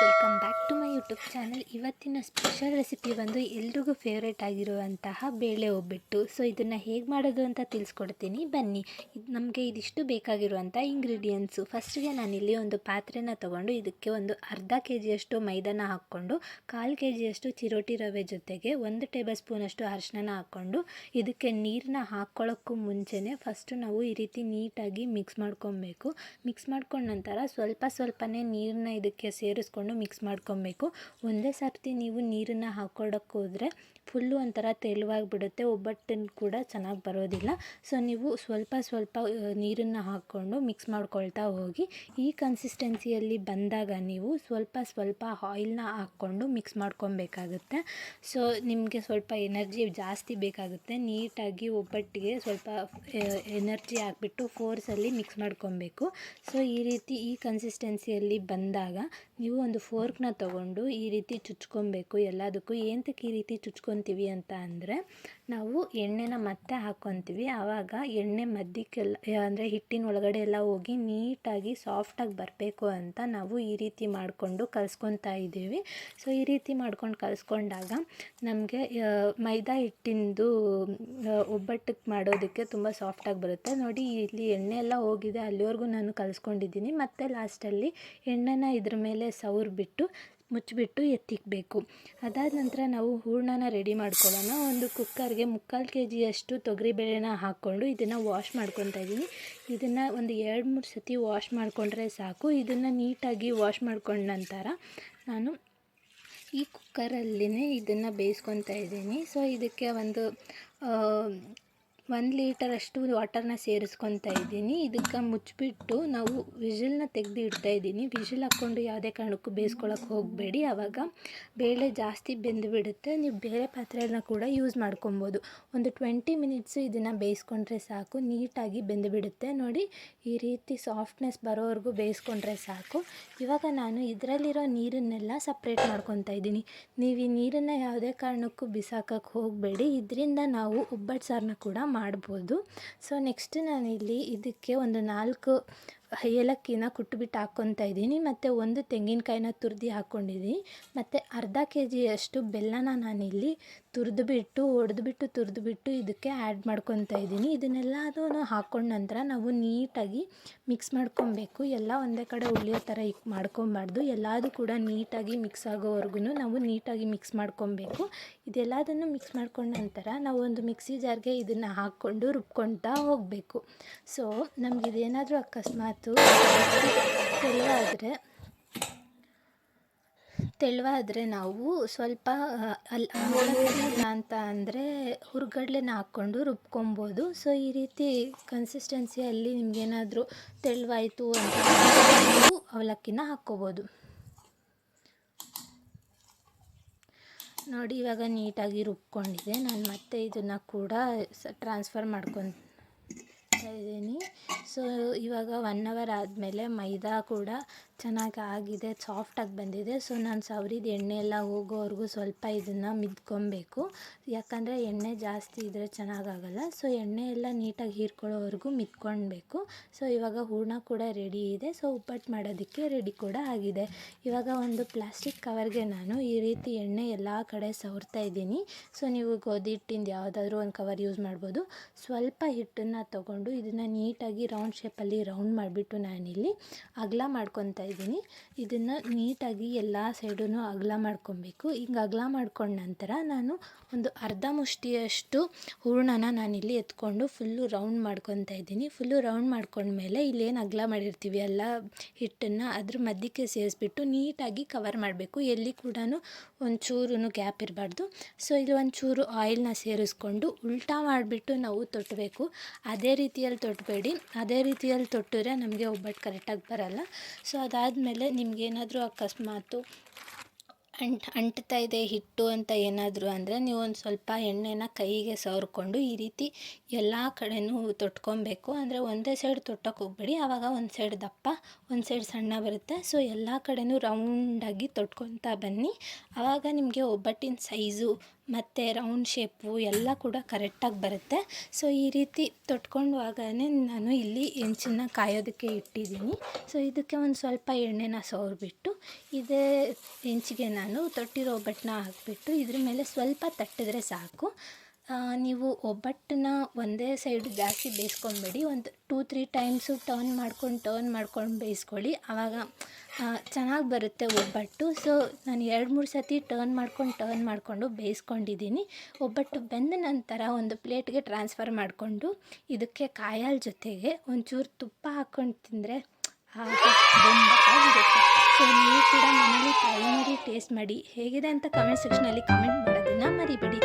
Welcome back to my YouTube channel. ಇವತ್ತಿನ special recipe ಬಂದು ಎಲ್ರಿಗೂ ಫೇವ್ರೇಟ್ ಆಗಿರುವಂತಹ ಬೇಳೆ ಒಬ್ಬಟ್ಟು. ಸೊ ಇದನ್ನು ಹೇಗೆ ಮಾಡೋದು ಅಂತ ತಿಳಿಸ್ಕೊಡ್ತೀನಿ ಬನ್ನಿ. ನಮಗೆ ಇದಿಷ್ಟು ಬೇಕಾಗಿರುವಂಥ ಇಂಗ್ರೀಡಿಯೆಂಟ್ಸು. ಫಸ್ಟಿಗೆ ನಾನಿಲ್ಲಿ ಒಂದು ಪಾತ್ರೆನ ತೊಗೊಂಡು ಇದಕ್ಕೆ ಒಂದು ಅರ್ಧ ಕೆ ಜಿಯಷ್ಟು ಮೈದಾನ ಹಾಕ್ಕೊಂಡು 1/4 ಕೆ ಜಿಯಷ್ಟು ಚಿರೋಟಿ ರವೆ ಜೊತೆಗೆ 1 ಟೇಬಲ್ ಸ್ಪೂನಷ್ಟು ಅರಿಶಿನ ಹಾಕ್ಕೊಂಡು ಇದಕ್ಕೆ ನೀರನ್ನ ಹಾಕ್ಕೊಳ್ಳೋಕ್ಕೂ ಮುಂಚೆನೇ ಫಸ್ಟು ನಾವು ಈ ರೀತಿ ನೀಟಾಗಿ ಮಿಕ್ಸ್ ಮಾಡ್ಕೊಬೇಕು. ಮಿಕ್ಸ್ ಮಾಡ್ಕೊಂಡ ನಂತರ ಸ್ವಲ್ಪನೇ ನೀರನ್ನ ಇದಕ್ಕೆ ಸೇರಿಸ್ಕೊಂಡು ಮಿಕ್ಸ್ ಮಾಡ್ಕೊಬೇಕು. ಒಂದೇ ಸರ್ತಿ ನೀವು ನೀರನ್ನು ಹಾಕ್ಕೊಳ್ಳೋಕ್ಕೆ ಹೋದರೆ ಫುಲ್ಲು ಒಂಥರ ತೆಳುವಾಗಿಬಿಡುತ್ತೆ, ಒಬ್ಬಟ್ಟನ್ನು ಕೂಡ ಚೆನ್ನಾಗಿ ಬರೋದಿಲ್ಲ. ಸೊ ನೀವು ಸ್ವಲ್ಪ ನೀರನ್ನು ಹಾಕ್ಕೊಂಡು ಮಿಕ್ಸ್ ಮಾಡ್ಕೊಳ್ತಾ ಹೋಗಿ. ಈ ಕನ್ಸಿಸ್ಟೆನ್ಸಿಯಲ್ಲಿ ಬಂದಾಗ ನೀವು ಸ್ವಲ್ಪ ಆಯಿಲ್ನ ಹಾಕ್ಕೊಂಡು ಮಿಕ್ಸ್ ಮಾಡ್ಕೊಬೇಕಾಗುತ್ತೆ. ಸೊ ನಿಮಗೆ ಸ್ವಲ್ಪ ಎನರ್ಜಿ ಜಾಸ್ತಿ ಬೇಕಾಗುತ್ತೆ. ನೀಟಾಗಿ ಒಬ್ಬಟ್ಟಿಗೆ ಸ್ವಲ್ಪ ಎನರ್ಜಿ ಹಾಕ್ಬಿಟ್ಟು ಫೋರ್ಸಲ್ಲಿ ಮಿಕ್ಸ್ ಮಾಡ್ಕೊಬೇಕು. ಸೊ ಈ ರೀತಿ ಈ ಕನ್ಸಿಸ್ಟೆನ್ಸಿಯಲ್ಲಿ ಬಂದಾಗ ನೀವು ಒಂದು ಫೋರ್ಕ್ನ ತೊಗೊಂಡು ಈ ರೀತಿ ಚುಚ್ಕೊಬೇಕು. ಎಲ್ಲದಕ್ಕೂ ಏನಕ್ಕೆ ಈ ರೀತಿ ಚುಚ್ಕೊತೀವಿ ಅಂತ ಅಂದರೆ, ನಾವು ಎಣ್ಣೆನ ಮತ್ತೆ ಹಾಕ್ಕೊತೀವಿ. ಆವಾಗ ಎಣ್ಣೆ ಮಧ್ಯಕ್ಕೆಲ್ಲ ಅಂದರೆ ಹಿಟ್ಟಿನ ಒಳಗಡೆ ಎಲ್ಲ ಹೋಗಿ ನೀಟಾಗಿ ಸಾಫ್ಟಾಗಿ ಬರಬೇಕು ಅಂತ ನಾವು ಈ ರೀತಿ ಮಾಡಿಕೊಂಡು ಕಲಿಸ್ಕೊತಾ ಇದ್ದೀವಿ. ಸೊ ಈ ರೀತಿ ಮಾಡ್ಕೊಂಡು ಕಲಿಸ್ಕೊಂಡಾಗ ನಮಗೆ ಮೈದಾ ಹಿಟ್ಟಿಂದು ಒಬ್ಬಟ್ಟಕ್ಕೆ ಮಾಡೋದಕ್ಕೆ ತುಂಬ ಸಾಫ್ಟಾಗಿ ಬರುತ್ತೆ. ನೋಡಿ ಇಲ್ಲಿ ಎಣ್ಣೆ ಎಲ್ಲ ಹೋಗಿದೆ, ಅಲ್ಲಿವರೆಗೂ ನಾನು ಕಲಿಸ್ಕೊಂಡಿದ್ದೀನಿ. ಮತ್ತು ಲಾಸ್ಟಲ್ಲಿ ಎಣ್ಣೆನ ಇದ್ರ ಮೇಲೆ ಸವರ್ಬಿಟ್ಟು ಮುಚ್ಚಿಬಿಟ್ಟು ಎತ್ತಿಕ್ಬೇಕು. ಅದಾದ ನಂತರ ನಾವು ಹೂರಣನ ರೆಡಿ ಮಾಡ್ಕೊಳ್ಳೋಣ. ಒಂದು ಕುಕ್ಕರ್ಗೆ 3/4 ಕೆ ಜಿಯಷ್ಟು ತೊಗರಿಬೇಳೆನ ಹಾಕ್ಕೊಂಡು ಇದನ್ನು ವಾಶ್ ಮಾಡ್ಕೊತಾ ಇದ್ದೀನಿ. ಇದನ್ನು ಒಂದು 2-3 ಸತಿ ವಾಶ್ ಮಾಡಿಕೊಂಡ್ರೆ ಸಾಕು. ಇದನ್ನು ನೀಟಾಗಿ ವಾಶ್ ಮಾಡ್ಕೊಂಡ ನಂತರ ನಾನು ಈ ಕುಕ್ಕರಲ್ಲಿನೇ ಇದನ್ನು ಬೇಯಿಸ್ಕೊತಾ ಇದ್ದೀನಿ. ಸೊ ಇದಕ್ಕೆ ಒಂದು 1 ಲೀಟರಷ್ಟು ವಾಟರ್ನ ಸೇರಿಸ್ಕೊತಾ ಇದ್ದೀನಿ. ಇದಕ್ಕೆ ಮುಚ್ಚಿಬಿಟ್ಟು ನಾವು ವಿಷಲ್ನ ತೆಗೆದು ಇಡ್ತಾ ಇದ್ದೀನಿ. ವಿಷಲ್ ಹಾಕ್ಕೊಂಡು ಯಾವುದೇ ಕಾರಣಕ್ಕೂ ಬೇಯಿಸ್ಕೊಳ್ಳೋಕೆ ಹೋಗಬೇಡಿ, ಆವಾಗ ಬೇಳೆ ಜಾಸ್ತಿ ಬೆಂದುಬಿಡುತ್ತೆ. ನೀವು ಬೇರೆ ಪಾತ್ರೆನ ಕೂಡ ಯೂಸ್ ಮಾಡ್ಕೊಬೋದು. ಒಂದು 20 ಮಿನಿಟ್ಸು ಇದನ್ನು ಬೇಯಿಸ್ಕೊಂಡ್ರೆ ಸಾಕು, ನೀಟಾಗಿ ಬೆಂದುಬಿಡುತ್ತೆ. ನೋಡಿ ಈ ರೀತಿ ಸಾಫ್ಟ್ನೆಸ್ ಬರೋವರೆಗೂ ಬೇಯಿಸ್ಕೊಂಡ್ರೆ ಸಾಕು. ಇವಾಗ ನಾನು ಇದರಲ್ಲಿರೋ ನೀರನ್ನೆಲ್ಲ ಸಪ್ರೇಟ್ ಮಾಡ್ಕೊತಾ ಇದ್ದೀನಿ. ನೀವು ಈ ನೀರನ್ನು ಯಾವುದೇ ಕಾರಣಕ್ಕೂ ಬಿಸಾಕೋಕ್ಕೆ ಹೋಗಬೇಡಿ, ಇದರಿಂದ ನಾವು ಒಬ್ಬಟ್ಟು ಸಾರನ್ನ ಕೂಡ ಮಾಡ್ಬೋದು. ಸೊ ನೆಕ್ಸ್ಟ್ ನಾನಿಲ್ಲಿ ಇದಕ್ಕೆ ಒಂದು 4 ಏಲಕ್ಕಿನ ಕುಟ್ಬಿಟ್ಟು ಹಾಕ್ಕೊತಾ ಇದ್ದೀನಿ. ಮತ್ತು 1 ತೆಂಗಿನಕಾಯಿನ ತುರಿದು ಹಾಕ್ಕೊಂಡಿದ್ದೀನಿ. ಮತ್ತು ಅರ್ಧ ಕೆ ಜಿಯಷ್ಟು ಬೆಲ್ಲನ ನಾನಿಲ್ಲಿ ತುರಿದ್ಬಿಟ್ಟು ಇದಕ್ಕೆ ಆ್ಯಡ್ ಮಾಡ್ಕೊತಾ ಇದ್ದೀನಿ. ಇದನ್ನೆಲ್ಲದೂ ಹಾಕ್ಕೊಂಡ ನಂತರ ನಾವು ನೀಟಾಗಿ ಮಿಕ್ಸ್ ಮಾಡ್ಕೊಬೇಕು. ಎಲ್ಲ ಒಂದೇ ಕಡೆ ಉಳಿಯೋ ಥರ ಮಾಡ್ಕೊಬಾರ್ದು. ಎಲ್ಲದೂ ಕೂಡ ನೀಟಾಗಿ ಮಿಕ್ಸ್ ಆಗೋವರೆಗೂ ನಾವು ನೀಟಾಗಿ ಮಿಕ್ಸ್ ಮಾಡ್ಕೊಬೇಕು. ಇದೆಲ್ಲದನ್ನು ಮಿಕ್ಸ್ ಮಾಡ್ಕೊಂಡ ನಂತರ ನಾವು ಒಂದು ಮಿಕ್ಸಿ ಜಾರ್ಗೆ ಇದನ್ನು ಹಾಕ್ಕೊಂಡು ರುಬ್ಕೊಳ್ತಾ ಹೋಗಬೇಕು. ಸೊ ನಮಗಿದೇನಾದರೂ ಅಕಸ್ಮಾತ್ ತೆಳುವಾದರೆ ನಾವು ಸ್ವಲ್ಪ ಇಲ್ಲ ಅಂತ ಅಂದರೆ ಹುರ್ಗಡ್ಲೆನ ಹಾಕ್ಕೊಂಡು ರುಬ್ಕೊಬೋದು. ಸೊ ಈ ರೀತಿ ಕನ್ಸಿಸ್ಟೆನ್ಸಿಯಲ್ಲಿ ನಿಮಗೇನಾದರೂ ತೆಳುವಾಯಿತು ಅಂತ ನೀವು ಅವಲಕ್ಕಿನ ಹಾಕ್ಕೋಬೋದು. ನೋಡಿ ಇವಾಗ ನೀಟಾಗಿ ರುಬ್ಕೊಂಡಿದೆ. ನಾನು ಮತ್ತೆ ಇದನ್ನು ಕೂಡ ಟ್ರಾನ್ಸ್ಫರ್ ಮಾಡ್ಕೊತಾ ಇದ್ದೀನಿ. ಸೊ ಇವಾಗ 1 ಅವರ್ ಆದಮೇಲೆ ಮೈದಾ ಕೂಡ ಚೆನ್ನಾಗಿ ಆಗಿದೆ, ಸಾಫ್ಟಾಗಿ ಬಂದಿದೆ. ಸೊ ನಾನು ಸವರಿದ ಎಣ್ಣೆ ಎಲ್ಲ ಹೋಗೋವರೆಗೂ ಸ್ವಲ್ಪ ಇದನ್ನು ಮಿದ್ಕೊಬೇಕು. ಯಾಕಂದರೆ ಎಣ್ಣೆ ಜಾಸ್ತಿ ಇದ್ದರೆ ಚೆನ್ನಾಗಾಗಲ್ಲ. ಸೊ ಎಣ್ಣೆ ಎಲ್ಲ ನೀಟಾಗಿ ಹೀರ್ಕೊಳ್ಳೋವರೆಗೂ ಮಿದ್ಕೊಳ್ಬೇಕು. ಸೊ ಇವಾಗ ಹೂರಣ ಕೂಡ ರೆಡಿ ಇದೆ. ಸೊ ಉಪ್ಪಟ್ಟು ಮಾಡೋದಕ್ಕೆ ರೆಡಿ ಕೂಡ ಆಗಿದೆ. ಇವಾಗ ಒಂದು ಪ್ಲಾಸ್ಟಿಕ್ ಕವರ್ಗೆ ನಾನು ಈ ರೀತಿ ಎಣ್ಣೆ ಎಲ್ಲ ಕಡೆ ಸವರ್ತಾ ಇದ್ದೀನಿ. ಸೊ ನೀವು ಗೋಧಿ ಹಿಟ್ಟಿಂದ ಯಾವುದಾದ್ರೂ ಒಂದು ಕವರ್ ಯೂಸ್ ಮಾಡ್ಬೋದು. ಸ್ವಲ್ಪ ಹಿಟ್ಟನ್ನು ತೊಗೊಂಡು ಇದನ್ನು ನೀಟಾಗಿ ರೌಂಡ್ ಶೇಪಲ್ಲಿ ರೌಂಡ್ ಮಾಡಿಬಿಟ್ಟು ನಾನಿಲ್ಲಿ ಅಗಲ ಮಾಡ್ಕೊತಾ ಇದ್ದೀನಿ. ಇದನ್ನು ನೀಟಾಗಿ ಎಲ್ಲ ಸೈಡೂ ಅಗಲ ಮಾಡ್ಕೊಬೇಕು. ಹಿಂಗೆ ಅಗಲ ಮಾಡ್ಕೊಂಡ ನಂತರ ನಾನು ಒಂದು ಅರ್ಧ ಮುಷ್ಟಿಯಷ್ಟು ಹೂರಣನ ನಾನಿಲ್ಲಿ ಎತ್ಕೊಂಡು ಫುಲ್ಲು ರೌಂಡ್ ಮಾಡ್ಕೊತಾ ಇದ್ದೀನಿ. ಫುಲ್ಲು ರೌಂಡ್ ಮಾಡ್ಕೊಂಡ್ಮೇಲೆ ಇಲ್ಲೇನು ಅಗಲ ಮಾಡಿರ್ತೀವಿ ಎಲ್ಲ ಹಿಟ್ಟನ್ನು ಅದ್ರ ಮಧ್ಯಕ್ಕೆ ಸೇರಿಸ್ಬಿಟ್ಟು ನೀಟಾಗಿ ಕವರ್ ಮಾಡಬೇಕು. ಎಲ್ಲಿ ಕೂಡ ಒಂಚೂರು ಗ್ಯಾಪ್ ಇರಬಾರ್ದು. ಸೊ ಇಲ್ಲಿ ಒಂಚೂರು ಆಯಿಲ್ನ ಸೇರಿಸ್ಕೊಂಡು ಉಲ್ಟಾ ಮಾಡಿಬಿಟ್ಟು ನಾವು ತೊಟ್ಟಬೇಕು. ಅದೇ ರೀತಿಯಲ್ಲಿ ತೊಟ್ಟಬೇಡಿ, ಅದೇ ರೀತಿಯಲ್ಲಿ ತೊಟ್ಟಿದ್ರೆ ನಮಗೆ ಒಬ್ಬಟ್ಟು ಕರೆಕ್ಟಾಗಿ ಬರಲ್ಲ. ಸೊ ಅದಾದಮೇಲೆ ನಿಮಗೇನಾದರೂ ಅಕಸ್ಮಾತು ಅಂಟ್ತಾ ಇದೆ ಹಿಟ್ಟು ಅಂತ ಏನಾದರೂ ಅಂದರೆ ನೀವು ಒಂದು ಸ್ವಲ್ಪ ಎಣ್ಣೆನ ಕೈಗೆ ಸವರ್ಕೊಂಡು ಈ ರೀತಿ ಎಲ್ಲ ಕಡೆನೂ ತೊಟ್ಕೊಬೇಕು. ಅಂದರೆ ಒಂದೇ ಸೈಡ್ ತೊಟ್ಟಕ್ಕೆ ಹೋಗಬೇಡಿ, ಆವಾಗ ಒಂದು ಸೈಡ್ ದಪ್ಪ ಒಂದು ಸೈಡ್ ಸಣ್ಣ ಬರುತ್ತೆ. ಸೊ ಎಲ್ಲ ಕಡೆನೂ ರೌಂಡಾಗಿ ತೊಟ್ಕೊತಾ ಬನ್ನಿ. ಆವಾಗ ನಿಮಗೆ ಒಬ್ಬಟ್ಟಿನ ಸೈಜು ಮತ್ತು ರೌಂಡ್ ಶೇಪು ಎಲ್ಲ ಕೂಡ ಕರೆಕ್ಟಾಗಿ ಬರುತ್ತೆ. ಸೊ ಈ ರೀತಿ ತೊಟ್ಕೊಂಡಾಗನೇ ನಾನು ಇಲ್ಲಿ ಹೆಂಚನ್ನ ಕಾಯೋದಕ್ಕೆ ಇಟ್ಟಿದ್ದೀನಿ. ಸೊ ಇದಕ್ಕೆ ಒಂದು ಸ್ವಲ್ಪ ಎಣ್ಣೆನ ಸವರ್ಬಿಟ್ಟು ಇದೇ ಹೆಂಚಿಗೆ ನಾನು ತೊಟ್ಟಿರೋ ಒಬ್ಬಟ್ಟನ್ನ ಹಾಕಿಬಿಟ್ಟು ಇದ್ರ ಮೇಲೆ ಸ್ವಲ್ಪ ತಟ್ಟಿದ್ರೆ ಸಾಕು. ನೀವು ಒಬ್ಬಟ್ಟನ್ನ ಒಂದೇ ಸೈಡು ಜಾಸ್ತಿ ಬೇಯಿಸ್ಕೊಬೇಡಿ, ಒಂದು 2-3 ಟೈಮ್ಸು ಟರ್ನ್ ಮಾಡ್ಕೊಂಡು ಬೇಯಿಸ್ಕೊಳ್ಳಿ. ಆವಾಗ ಚೆನ್ನಾಗಿ ಬರುತ್ತೆ ಒಬ್ಬಟ್ಟು. ಸೊ ನಾನು 2-3 ಸತಿ ಟರ್ನ್ ಮಾಡಿಕೊಂಡು ಬೇಯಿಸ್ಕೊಂಡಿದ್ದೀನಿ. ಒಬ್ಬಟ್ಟು ಬೆಂದ ನಂತರ ಒಂದು ಪ್ಲೇಟ್ಗೆ ಟ್ರಾನ್ಸ್ಫರ್ ಮಾಡಿಕೊಂಡು ಇದಕ್ಕೆ ಕಾಯಿ ಹಾಲು ಜೊತೆಗೆ ಒಂಚೂರು ತುಪ್ಪ ಹಾಕ್ಕೊಂಡು ತಿಂದರೆ ಬೊಂಬಾಟಾಗಿರುತ್ತೆ. ಸೊ ನೀವು ಕೂಡ ಮನೇಲಿ ಟ್ರೈ ಮಾಡಿ ಟೇಸ್ಟ್ ಮಾಡಿ ಹೇಗಿದೆ ಅಂತ ಕಮೆಂಟ್ ಸೆಕ್ಷನಲ್ಲಿ ಕಮೆಂಟ್ ಮಾಡೋದನ್ನು ಮರಿಬೇಡಿ.